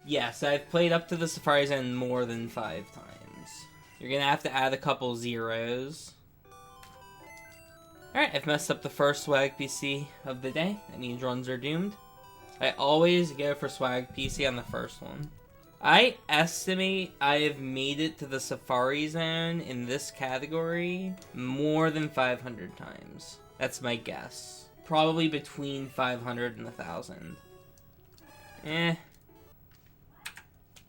Yes, I've played up to the Safari Zone more than 5 times. You're gonna have to add a couple zeros. Alright, I've messed up the first swag PC of the day. That means runs are doomed. I always go for swag PC on the first one. I estimate I've made it to the Safari Zone in this category more than 500 times. That's my guess. Probably between 500 and 1,000. I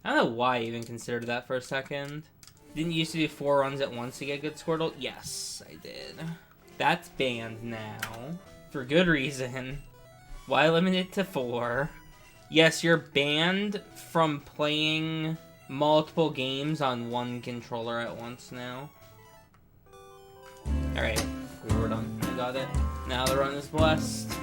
don't know why I even considered that for a second. Didn't you used to do 4 runs at once to get good Squirtle? Yes, I did. That's banned now. For good reason. Why limit it to 4? Yes, you're banned from playing multiple games on one controller at once now. Alright, we're done. I got it. Now the run is blessed.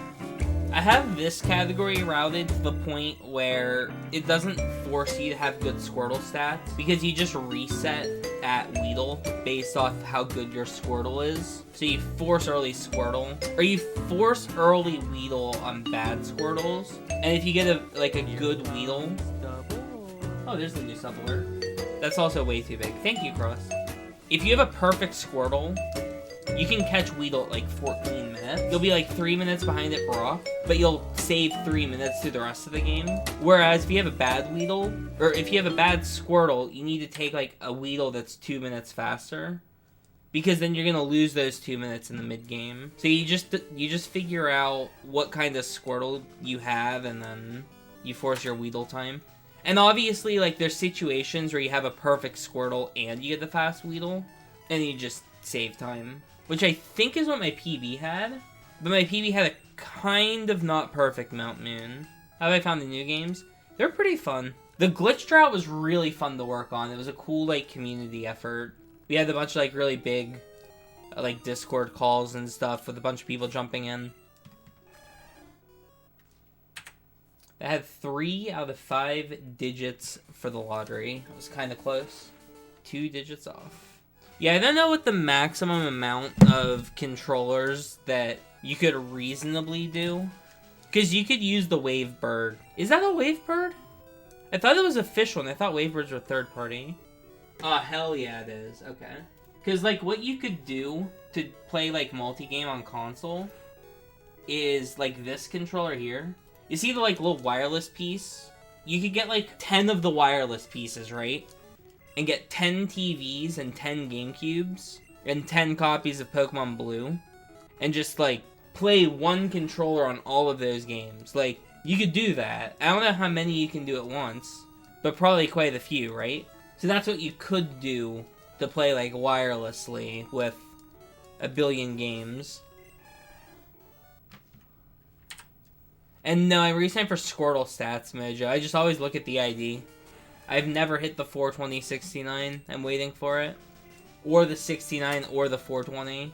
I have this category routed to the point where it doesn't force you to have good Squirtle stats, because you just reset at Weedle based off how good your Squirtle is. So you force early Squirtle, or you force early Weedle on bad Squirtles, and if you get a good Weedle... Oh, there's the new sub alert. That's also way too big. Thank you, Cross. If you have a perfect Squirtle, you can catch Weedle at like 14 minutes. You'll be like 3 minutes behind it Brock, but you'll save 3 minutes through the rest of the game. Whereas if you have a bad Weedle, or if you have a bad Squirtle, you need to take like a Weedle that's 2 minutes faster, because then you're gonna lose those 2 minutes in the mid game. So you just figure out what kind of Squirtle you have, and then you force your Weedle time. And obviously, like, there's situations where you have a perfect Squirtle and you get the fast Weedle, and you just save time. Which I think is what my PB had. But my PB had a kind of not perfect Mount Moon. How have I found the new games? They're pretty fun. The glitch drought was really fun to work on. It was a cool, like, community effort. We had a bunch of, like, really big, like, Discord calls and stuff with a bunch of people jumping in. I had 3 out of 5 digits for the lottery. It was kind of close. 2 digits off. Yeah, I don't know what the maximum amount of controllers that you could reasonably do. Because you could use the Wave Bird. Is that a Wave Bird? I thought it was official, and I thought Wave Birds were third party. Oh, hell yeah, it is. Okay. Because, like, what you could do to play, like, multi-game on console is, like, this controller here. You see the, like, little wireless piece? You could get, like, 10 of the wireless pieces, right? And get 10 TVs and 10 GameCubes and 10 copies of Pokemon Blue, and just, like, play one controller on all of those games. Like, you could do that. I don't know how many you can do at once, but probably quite a few, right? So that's what you could do to play, like, wirelessly with a billion games. And no, I'm resetting for Squirtle stats, Mojo. I just always look at the ID. I've never hit the 420-69. I'm waiting for it. Or the 69 or the 420.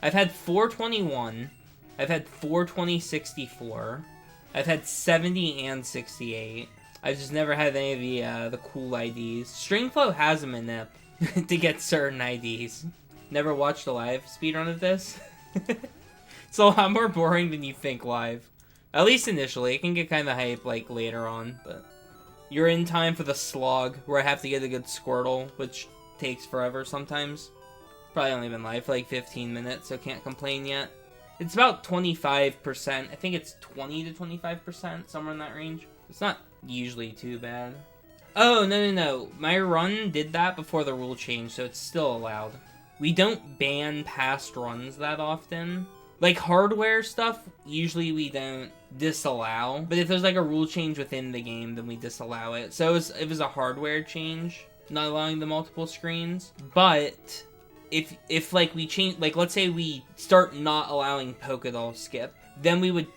I've had 421. I've had 420-64. I've had 70 and 68. I've just never had any of the cool IDs. Stringflow has them in Nip to get certain IDs. Never watched a live speedrun of this. It's a lot more boring than you think live. At least initially. It can get kind of hype like later on, but... You're in time for the slog, where I have to get a good Squirtle, which takes forever sometimes. Probably only been live for like 15 minutes, so can't complain yet. It's about 25%. I think it's 20 to 25%, somewhere in that range. It's not usually too bad. Oh, no. My run did that before the rule change, so it's still allowed. We don't ban past runs that often. Like, hardware stuff, usually we don't disallow. But if there's, like, a rule change within the game, then we disallow it. So it was a hardware change, not allowing the multiple screens. But if like, we change... Like, let's say we start not allowing Pokédoll skip, then we would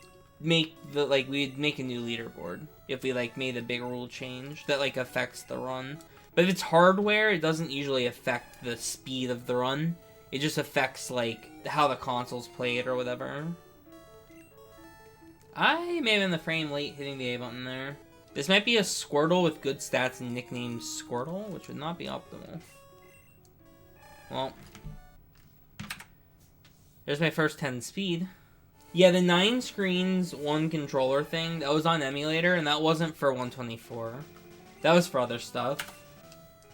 make we'd make a new leaderboard. If we, like, made a big rule change that, like, affects the run. But if it's hardware, it doesn't usually affect the speed of the run. It just affects, like, how the consoles play it or whatever. I may have been the frame late hitting the A button there. This might be a Squirtle with good stats and nicknamed Squirtle, which would not be optimal. Well. There's my first 10 speed. Yeah, the 9 screens, 1 controller thing, that was on emulator, and that wasn't for 124. That was for other stuff.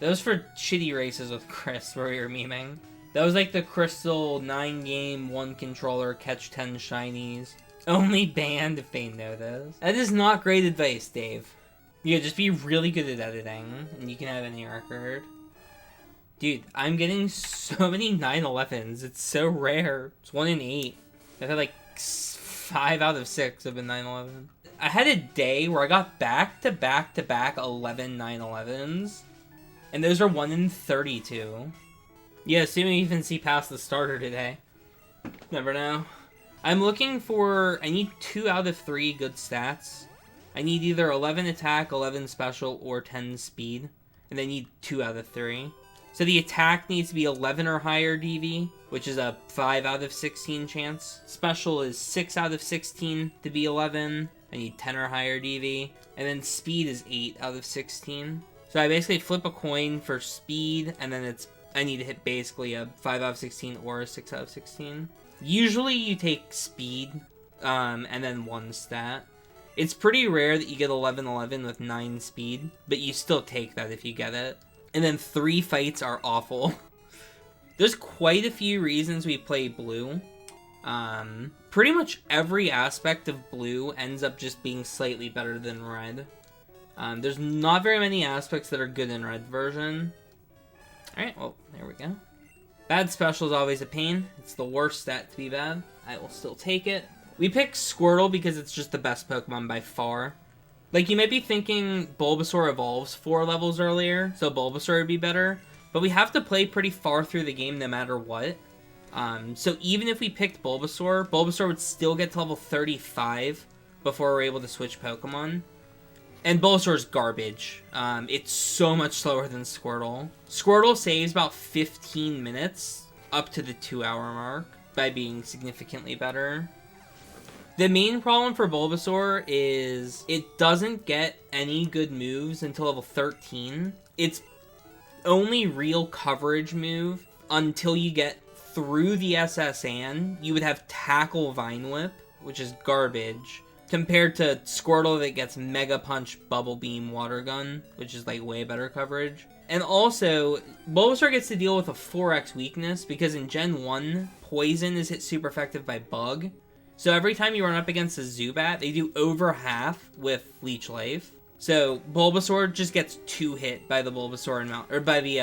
That was for shitty races with Chris where we were memeing. That was like the Crystal 9-game, 1-controller, catch 10 shinies. Only banned if they know this. That is not great advice, Dave. Yeah, just be really good at editing, and you can have any record. Dude, I'm getting so many 911s. It's so rare. It's 1 in 8. I've had like 5 out of 6 have been 911. I had a day where I got back-to-back-to-back 11 911s. And those are 1 in 32. Yeah, assuming you even see past the starter today. Never know. I'm looking for... I need 2 out of 3 good stats. I need either 11 attack, 11 special, or 10 speed. And I need 2 out of 3. So the attack needs to be 11 or higher DV, which is a 5 out of 16 chance. Special is 6 out of 16 to be 11. I need 10 or higher DV. And then speed is 8 out of 16. So I basically flip a coin for speed, and then I need to hit basically a 5 out of 16 or a 6 out of 16. Usually you take speed, and then 1 stat. It's pretty rare that you get 11-11 with 9 speed, but you still take that if you get it. And then 3 fights are awful. There's quite a few reasons we play blue. Pretty much every aspect of blue ends up just being slightly better than red. There's not very many aspects that are good in red version. Alright, well, there we go. Bad special is always a pain. It's the worst stat to be bad. I will still take it. We picked Squirtle because it's just the best Pokemon by far. Like, you might be thinking Bulbasaur evolves 4 levels earlier, so Bulbasaur would be better. But we have to play pretty far through the game no matter what. So even if we picked Bulbasaur, Bulbasaur would still get to level 35 before we're able to switch Pokemon. And Bulbasaur's garbage. It's so much slower than Squirtle. Squirtle saves about 15 minutes up to the 2-hour mark by being significantly better. The main problem for Bulbasaur is it doesn't get any good moves until level 13. Its only real coverage move until you get through the SSN, you would have Tackle Vine Whip, which is garbage, compared to Squirtle that gets Mega Punch, Bubble Beam, Water Gun, which is like way better coverage. And also, Bulbasaur gets to deal with a 4x weakness because in Gen 1, Poison is hit super effective by Bug. So every time you run up against a Zubat, they do over half with Leech Life. So Bulbasaur just gets 2 hit by the Bulbasaur and by the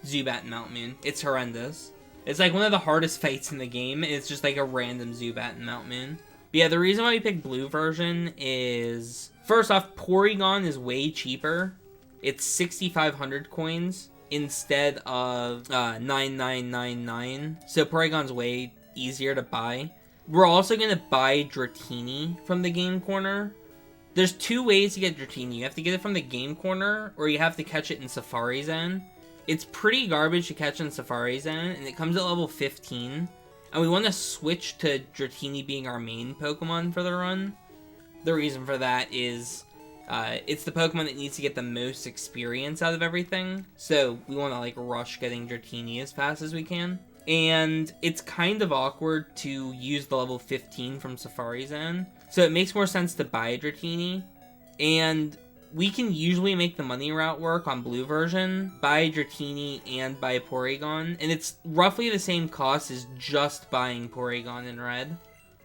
Zubat and Mount Moon. It's horrendous. It's like one of the hardest fights in the game. It's just like a random Zubat and Mount Moon. But yeah, the reason why we picked blue version is, first off, Porygon is way cheaper. It's 6,500 coins instead of 9,999. So Porygon's way easier to buy. We're also going to buy Dratini from the Game Corner. There's 2 ways to get Dratini. You have to get it from the Game Corner, or you have to catch it in Safari Zone. It's pretty garbage to catch in Safari Zone, and it comes at level 15. And we want to switch to Dratini being our main Pokemon for the run. The reason for that is it's the Pokemon that needs to get the most experience out of everything. So we want to like rush getting Dratini as fast as we can. And it's kind of awkward to use the level 15 from Safari Zone. So it makes more sense to buy Dratini. And we can usually make the money route work on blue version, buy Dratini and buy Porygon. And it's roughly the same cost as just buying Porygon in red.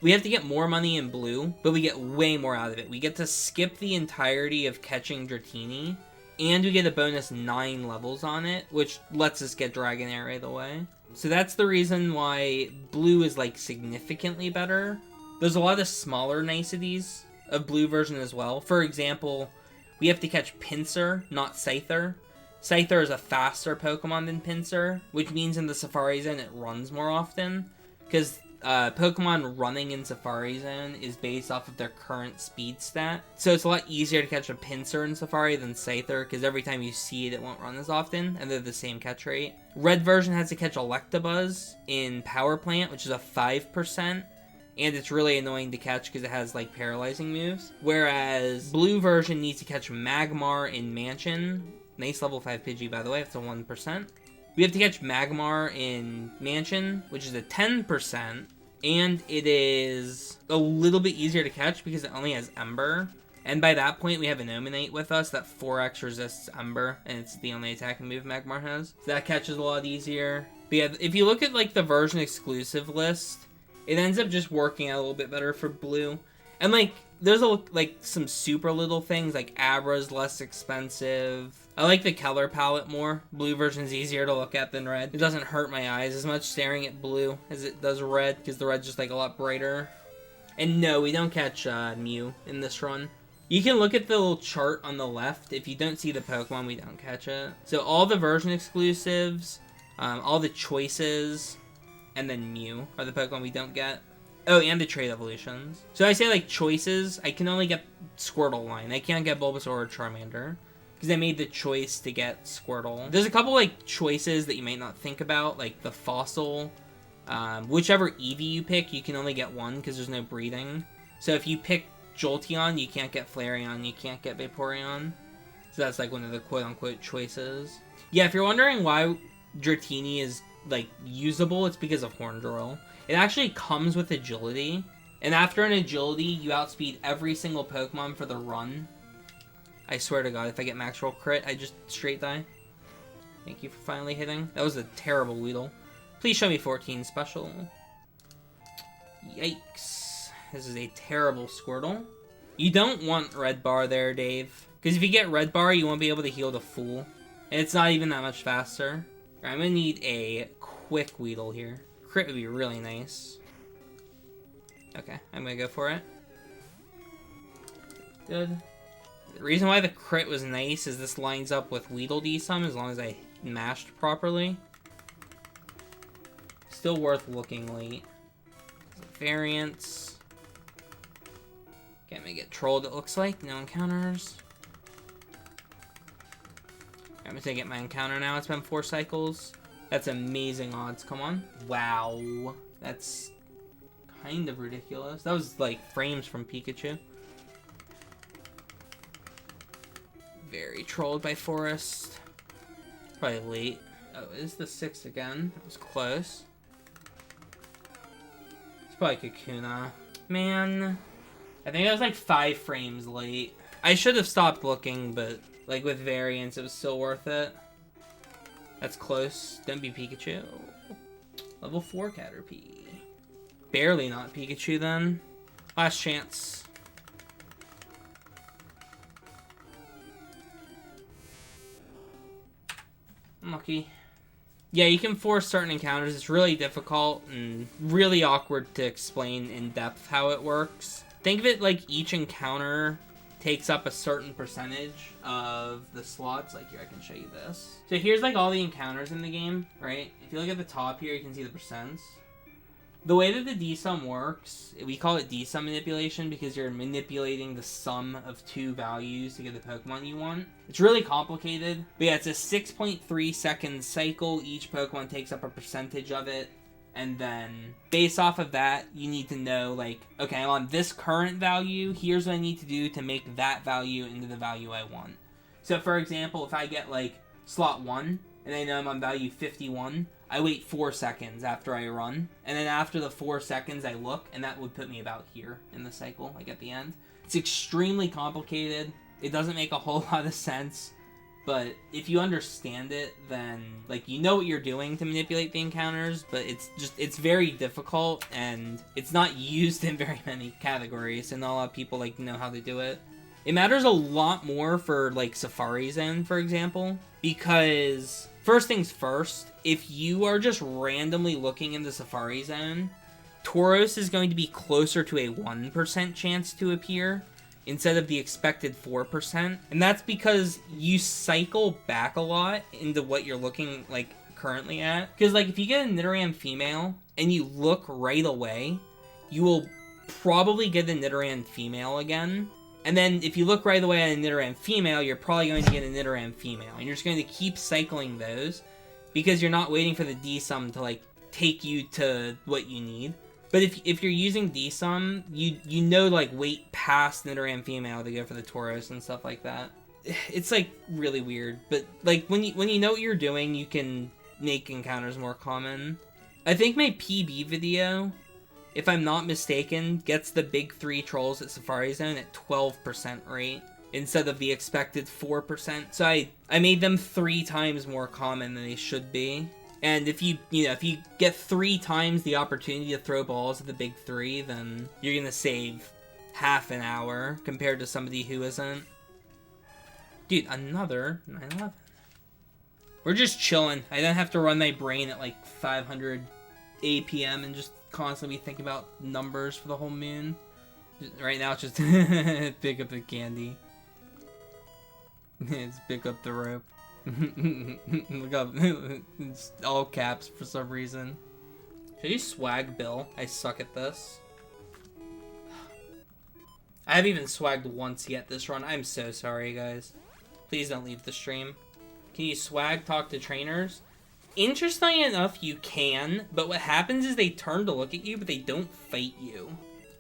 We have to get more money in blue, but we get way more out of it. We get to skip the entirety of catching Dratini. And we get a bonus 9 levels on it, which lets us get Dragonair right away. So that's the reason why blue is like significantly better. There's a lot of smaller niceties of blue version as well. For example, we have to catch Pinsir, not Scyther. Scyther is a faster Pokemon than Pinsir, which means in the Safari Zone it runs more often. Because Pokemon running in Safari Zone is based off of their current speed stat. So it's a lot easier to catch a Pinsir in Safari than Scyther, because every time you see it, it won't run as often, and they're the same catch rate. Red version has to catch Electabuzz in Power Plant, which is a 5%, and it's really annoying to catch because it has, like, paralyzing moves. Whereas blue version needs to catch Magmar in Mansion. Nice level 5 Pidgey, by the way, it's a 1%. We have to catch Magmar in Mansion, which is a 10%, and it is a little bit easier to catch because it only has Ember, And by that point, we have an Omenite with us that 4x resists Ember, and it's the only attacking move Magmar has. So that catches a lot easier. But yeah, if you look at like the version exclusive list, it ends up just working out a little bit better for blue. And like, there's like some super little things, like Abra's less expensive. I like the color palette more. Blue version's easier to look at than red. It doesn't hurt my eyes as much staring at blue as it does red, because the red's just like a lot brighter. And no, we don't catch Mew in this run. You can look at the little chart on the left. If you don't see the Pokemon, we don't catch it. So all the version exclusives, all the choices, and then Mew are the Pokemon we don't get. Oh, and the trait evolutions. So I say like choices, I can only get Squirtle line. I can't get Bulbasaur or Charmander, because I made the choice to get Squirtle. There's a couple like choices that you might not think about, like the fossil. Whichever Eevee you pick, you can only get one because there's no breeding. So if you pick Jolteon, you can't get Flareon, you can't get Vaporeon. So that's like one of the quote-unquote choices. Yeah, if you're wondering why Dratini is like usable, it's because of Horndrill. It actually comes with agility, and after an agility, you outspeed every single Pokemon for the run. I swear to God, if I get max roll crit, I just straight die. Thank you for finally hitting. That was a terrible Weedle. Please show me 14 special. Yikes. This is a terrible Squirtle. You don't want Red Bar there, Dave. Because if you get Red Bar, you won't be able to heal the Fool. And it's not even that much faster. Right, I'm going to need a quick Weedle here. Crit would be really nice. Okay, I'm going to go for it. Good. The reason why the crit was nice is this lines up with Weedle D-Sum as long as I mashed properly. Still worth looking late. Variants. Okay, I'm gonna get trolled, it looks like. No encounters. I'm gonna get my encounter now. It's been 4 cycles. That's amazing odds. Come on. Wow. That's kind of ridiculous. That was like frames from Pikachu. Very trolled by Forest. Probably late. Oh, it is the 6 again. That was close. It's probably Kakuna. Man. I think I was like 5 frames late. I should have stopped looking, but like with variants, it was still worth it. That's close. Don't be Pikachu. Level 4 Caterpie. Barely not Pikachu then. Last chance. Unlucky. Yeah, you can force certain encounters. It's really difficult and really awkward to explain in depth how it works. Think of it like each encounter takes up a certain percentage of the slots. Like here, I can show you this. So here's like all the encounters in the game, right? If you look at the top here, you can see the percents. The way that the D-Sum works, we call it D-Sum manipulation because you're manipulating the sum of 2 values to get the Pokemon you want. It's really complicated, but yeah, it's a 6.3 second cycle. Each Pokemon takes up a percentage of it, and then based off of that, you need to know, like, okay, I'm on this current value, here's what I need to do to make that value into the value I want. So for example, if I get like slot 1, and I know I'm on value 51, I wait 4 seconds after I run, and then after the 4 seconds I look, and that would put me about here in the cycle, like at the end. It's extremely complicated. It doesn't make a whole lot of sense, but if you understand it, then like you know what you're doing to manipulate the encounters, but it's very difficult, and it's not used in very many categories, and not a lot of people like know how to do it. It matters a lot more for like Safari Zone, for example, because first things first, if you are just randomly looking in the Safari Zone, Tauros is going to be closer to a 1% chance to appear instead of the expected 4%. And that's because you cycle back a lot into what you're looking like currently at. Because like if you get a Nidoran female and you look right away, you will probably get a Nidoran female again. And then if you look right away at a Nidoran female, you're probably going to get a Nidoran female. And you're just going to keep cycling those because you're not waiting for the D-Sum to like take you to what you need. But if you're using D-Sum, you know like wait past Nidoran female to go for the Tauros and stuff like that. It's like really weird. But like when you know what you're doing, you can make encounters more common. I think my PB video if I'm not mistaken, gets the big 3 trolls at Safari Zone at 12% rate instead of the expected 4%. So I made them 3 times more common than they should be. And if you get 3 times the opportunity to throw balls at the big 3, then you're gonna save half an hour compared to somebody who isn't. Dude, another 9/11. We're just chilling. I don't have to run my brain at like 500 APM and just constantly thinking about numbers for the whole moon. Right now it's just pick up the candy. It's pick up the rope. Look up. It's all caps for some reason. Should you swag Bill? I suck at this. I haven't even swagged once yet this run. I'm so sorry, guys. Please don't leave the stream. Can you swag talk to trainers? Interestingly enough, you can, but what happens is they turn to look at you, but they don't fight you.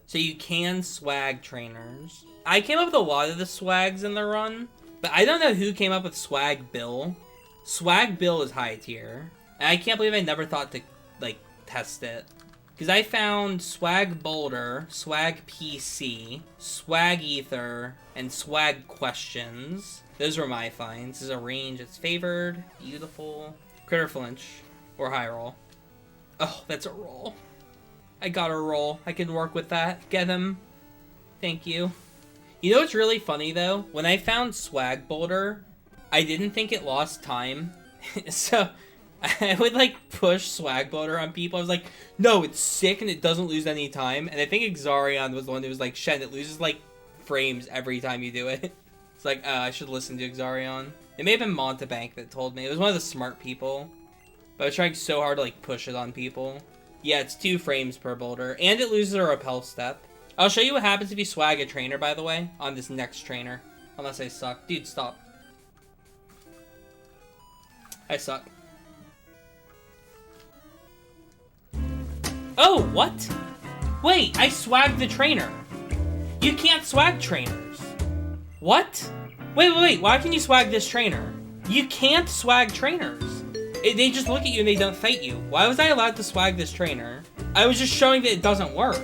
So you can swag trainers. I came up with a lot of the swags in the run, but I don't know who came up with Swag Bill. Swag Bill is high tier. And I can't believe I never thought to, like, test it. Because I found Swag Boulder, Swag PC, Swag Ether, and Swag Questions. Those were my finds. This is a range that's favored, beautiful, critter flinch, or high roll. Oh, that's a roll. I got a roll. I can work with that. Get him. Thank you. You know what's really funny, though? When I found Swag Boulder, I didn't think it lost time. So I would, like, push Swag Boulder on people. I was like, no, it's sick and it doesn't lose any time. And I think Exarion was the one that was like, Shen, it loses, like, frames every time you do it. It's like, I should listen to Exarion. It may have been Montebank that told me. It was one of the smart people. But I was trying so hard to, like, push it on people. Yeah, it's 2 frames per boulder. And it loses a repel step. I'll show you what happens if you swag a trainer, by the way, on this next trainer. Unless I suck. Dude, stop. I suck. Oh, what? Wait, I swagged the trainer. You can't swag trainers. What? Wait, why can you swag this trainer? You can't swag trainers. They just look at you and they don't fight you. Why was I allowed to swag this trainer? I was just showing that it doesn't work.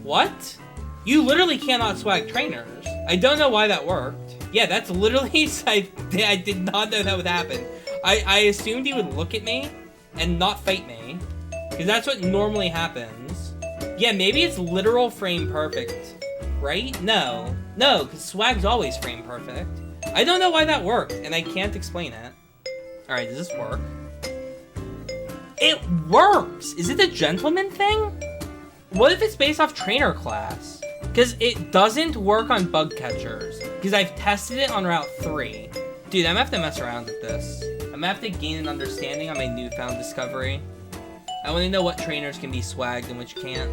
What? You literally cannot swag trainers. I don't know why that worked. Yeah, that's literally... I did not know that would happen. I assumed he would look at me and not fight me. Because that's what normally happens. Yeah, maybe it's literal frame perfect. Right? No. No, because swag's always frame perfect. I don't know why that worked, and I can't explain it. Alright, does this work? It works! Is it a gentleman thing? What if it's based off trainer class? Because it doesn't work on bug catchers. Because I've tested it on Route 3. Dude, I'm gonna have to mess around with this. I'm gonna have to gain an understanding on my newfound discovery. I want to know what trainers can be swagged and which can't.